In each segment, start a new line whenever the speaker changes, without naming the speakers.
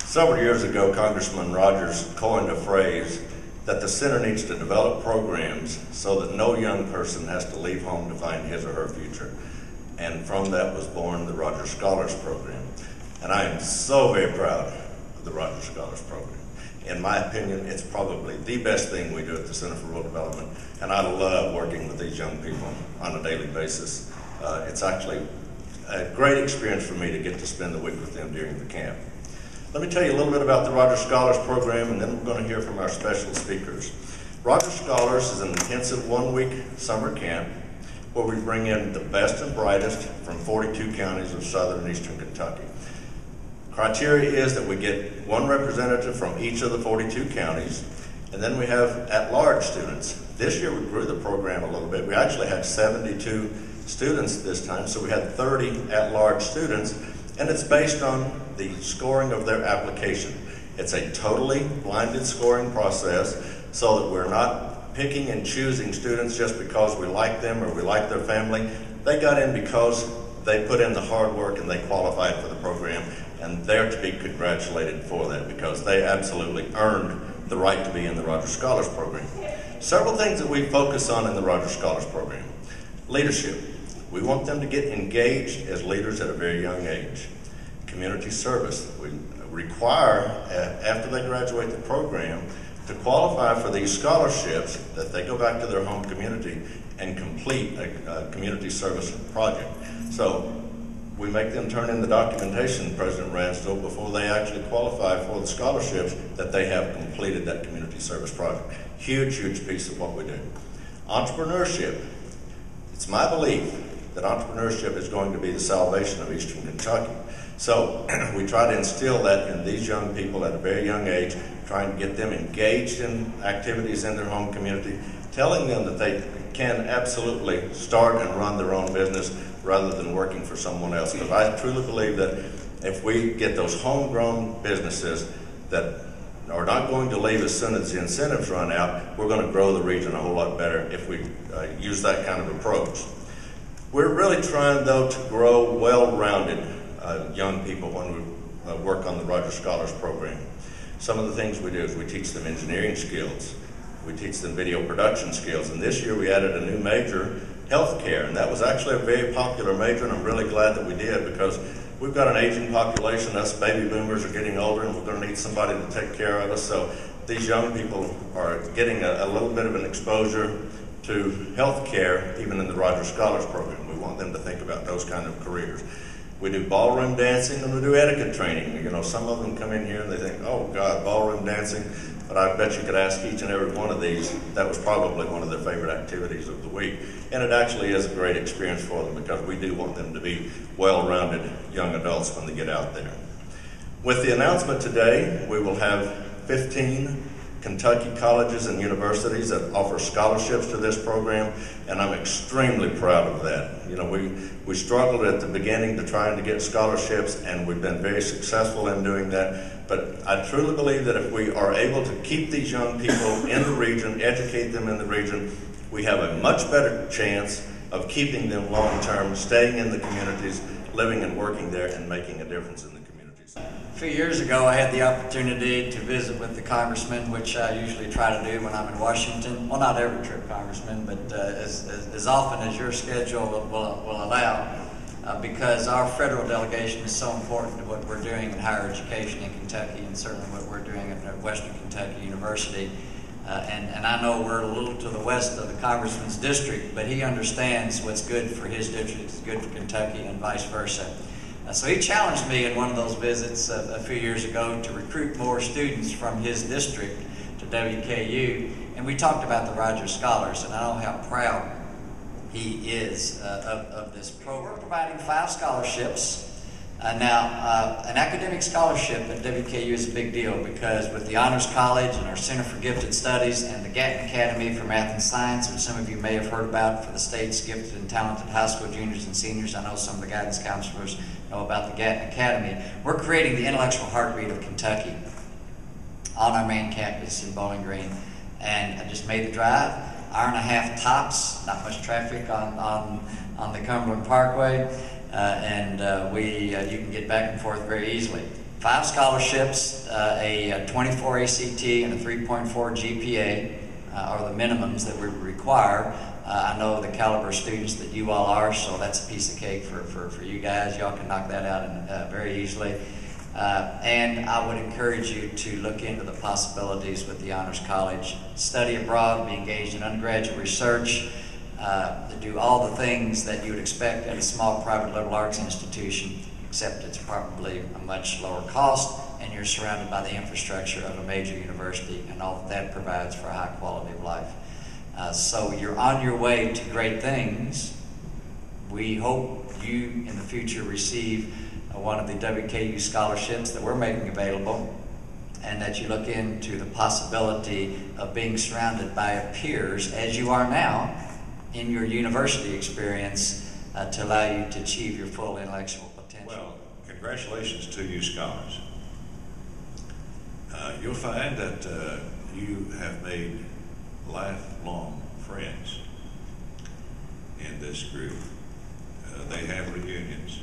Several years ago, Congressman Rogers coined a phrase that the center needs to develop programs so that no young person has to leave home to find his or her future. And from that was born the Rogers Scholars Program. And I am so very proud of the Rogers Scholars Program. In my opinion, it's probably the best thing we do at the Center for Rural Development, and I love working with these young people on a daily basis. It's actually a great experience for me to get to spend the week with them during the camp. Let me tell you a little bit about the Rogers Scholars Program, and then we're going to hear from our special speakers. Rogers Scholars is an intensive one-week summer camp where we bring in the best and brightest from 42 counties of southern and eastern Kentucky. Criteria is that we get one representative from each of the 42 counties, and then we have at-large students. This year we grew the program a little bit. We actually had 72 students this time, so we had 30 at-large students, and it's based on the scoring of their application. It's a totally blinded scoring process so that we're not picking and choosing students just because we like them or we like their family. They got in because they put in the hard work and they qualified for the program, and they're to be congratulated for that because they absolutely earned the right to be in the Rogers Scholars Program. Several things that we focus on in the Rogers Scholars Program. Leadership. We want them to get engaged as leaders at a very young age. Community service. We require, after they graduate the program, to qualify for these scholarships that they go back to their home community and complete a community service project. So we make them turn in the documentation, President Ransdell, before they actually qualify for the scholarships that they have completed that community service project. Huge, huge piece of what we do. Entrepreneurship. It's my belief that entrepreneurship is going to be the salvation of Eastern Kentucky. So we try to instill that in these young people at a very young age, trying to get them engaged in activities in their home community, telling them that they can absolutely start and run their own business rather than working for someone else. Because I truly believe that if we get those homegrown businesses that are not going to leave as soon as the incentives run out, we're going to grow the region a whole lot better if we use that kind of approach. We're really trying, though, to grow well-rounded young people when we work on the Rogers Scholars Program. Some of the things we do is we teach them engineering skills. We teach them video production skills. And this year we added a new major, healthcare. And that was actually a very popular major, and I'm really glad that we did because we've got an aging population. Us baby boomers are getting older, and we're going to need somebody to take care of us. So these young people are getting a little bit of an exposure to healthcare, even in the Rogers Scholars Program. We want them to think about those kind of careers. We do ballroom dancing and we do etiquette training. You know, some of them come in here and they think, oh God, ballroom dancing. But I bet you could ask each and every one of these, that was probably one of their favorite activities of the week. And it actually is a great experience for them because we do want them to be well-rounded young adults when they get out there. With the announcement today, we will have 15 Kentucky colleges and universities that offer scholarships to this program, and I'm extremely proud of that. You know, we struggled at the beginning to trying to get scholarships, and we've been very successful in doing that. But I truly believe that if we are able to keep these young people in the region, educate them in the region, we have a much better chance of keeping them long-term, staying in the communities, living and working there, and making a difference in the communities.
A few years ago, I had the opportunity to visit with the congressman, which I usually try to do when I'm in Washington. Well, not every trip, Congressman, but as often as your schedule will allow, because our federal delegation is so important to what we're doing in higher education in Kentucky, and certainly what we're doing at Western Kentucky University. And I know we're a little to the west of the congressman's district, but he understands what's good for his district is good for Kentucky and vice versa. So he challenged me in one of those visits a few years ago to recruit more students from his district to WKU, and we talked about the Rogers Scholars, and I know how proud he is of this program. We're providing 5 scholarships. Now, an academic scholarship at WKU is a big deal because with the Honors College and our Center for Gifted Studies and the Gatton Academy for Math and Science, which some of you may have heard about for the state's gifted and talented high school juniors and seniors. I know some of the guidance counselors know about the Gatton Academy. We're creating the intellectual heartbeat of Kentucky on our main campus in Bowling Green. And I just made the drive, hour and a half tops, not much traffic on the Cumberland Parkway. You can get back and forth very easily. 5 scholarships, a 24 ACT, and a 3.4 GPA are the minimums that we require. I know the caliber of students that you all are, so that's a piece of cake for you guys. Y'all can knock that out very easily. And I would encourage you to look into the possibilities with the Honors College. Study abroad, be engaged in undergraduate research, do all the things that you would expect at a small private liberal arts institution, except it's probably a much lower cost, and you're surrounded by the infrastructure of a major university, and all that provides for a high quality of life. So you're on your way to great things. We hope you in the future receive one of the WKU scholarships that we're making available, and that you look into the possibility of being surrounded by peers, as you are now in your university experience, to allow you to achieve your full intellectual potential.
Well, congratulations to you scholars. You'll find that you have made lifelong friends in this group. They have reunions,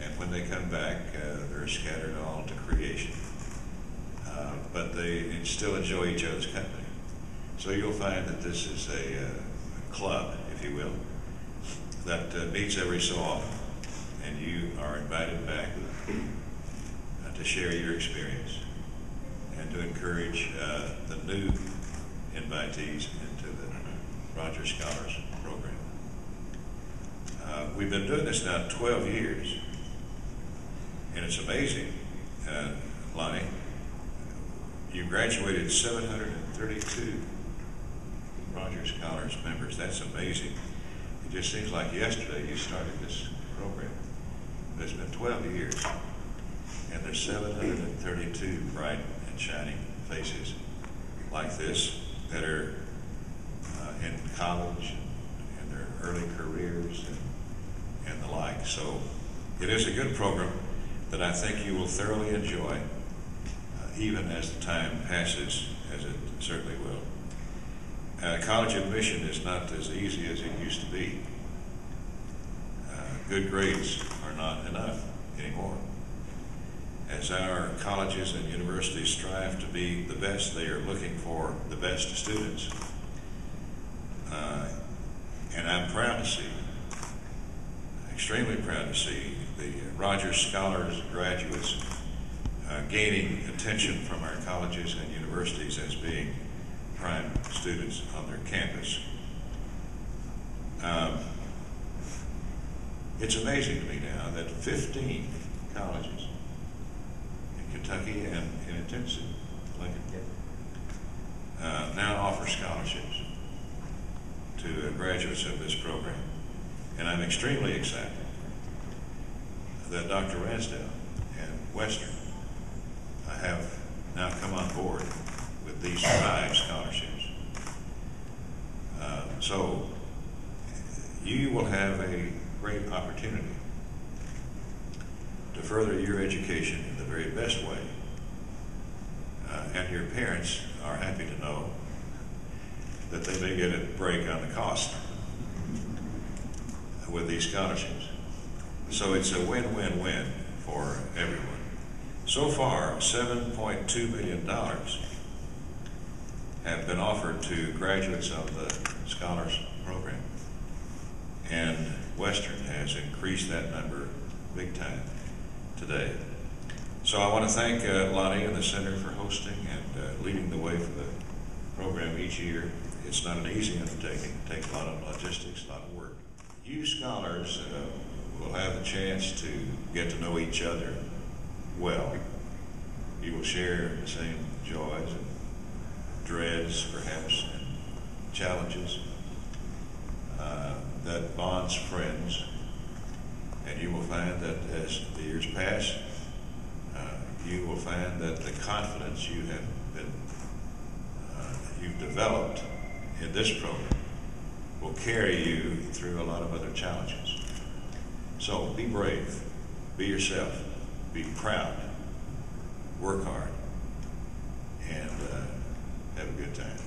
and when they come back, they're scattered all to creation. But they still enjoy each other's company. So you'll find that this is a club, if you will, that meets every so often, and you are invited back to share your experience and to encourage the new invitees into the Rogers Scholars Program. We've been doing this now 12 years, and it's amazing, Lonnie. You graduated 732 Rogers Scholars members. That's amazing. It just seems like yesterday you started this program. But it's been 12 years, and there's 732 bright and shining faces like this that are in college and their early careers and the like. So it is a good program that I think you will thoroughly enjoy, even as the time passes, as it certainly will. College admission is not as easy as it used to be. Good grades are not enough anymore. As our colleges and universities strive to be the best, they are looking for the best students. And I'm proud to see, extremely proud to see, the Rogers Scholars graduates gaining attention from our colleges and universities as being prime students on their campus. It's amazing to me now that 15 colleges in Kentucky and in Tennessee, Lincoln, now offer scholarships to graduates of this program. And I'm extremely excited that Dr. Ransdell and Western have now come on board with these 5 scholarships. So you will have a great opportunity to further your education in the very best way. And your parents are happy to know that they may get a break on the cost with these scholarships. So it's a win-win-win for everyone. So far, $7.2 million have been offered to graduates of the Scholars Program. And Western has increased that number big time today. So I want to thank Lonnie and the Center for hosting and leading the way for the program each year. It's not an easy undertaking. It takes a lot of logistics, a lot of work. You scholars will have the chance to get to know each other well. You will share the same joys and dreads, perhaps, and challenges that bonds friends. And you will find that as the years pass, you will find that the confidence you have been, you've developed in this program will carry you through a lot of other challenges. So be brave, be yourself, be proud, work hard, and have a good time.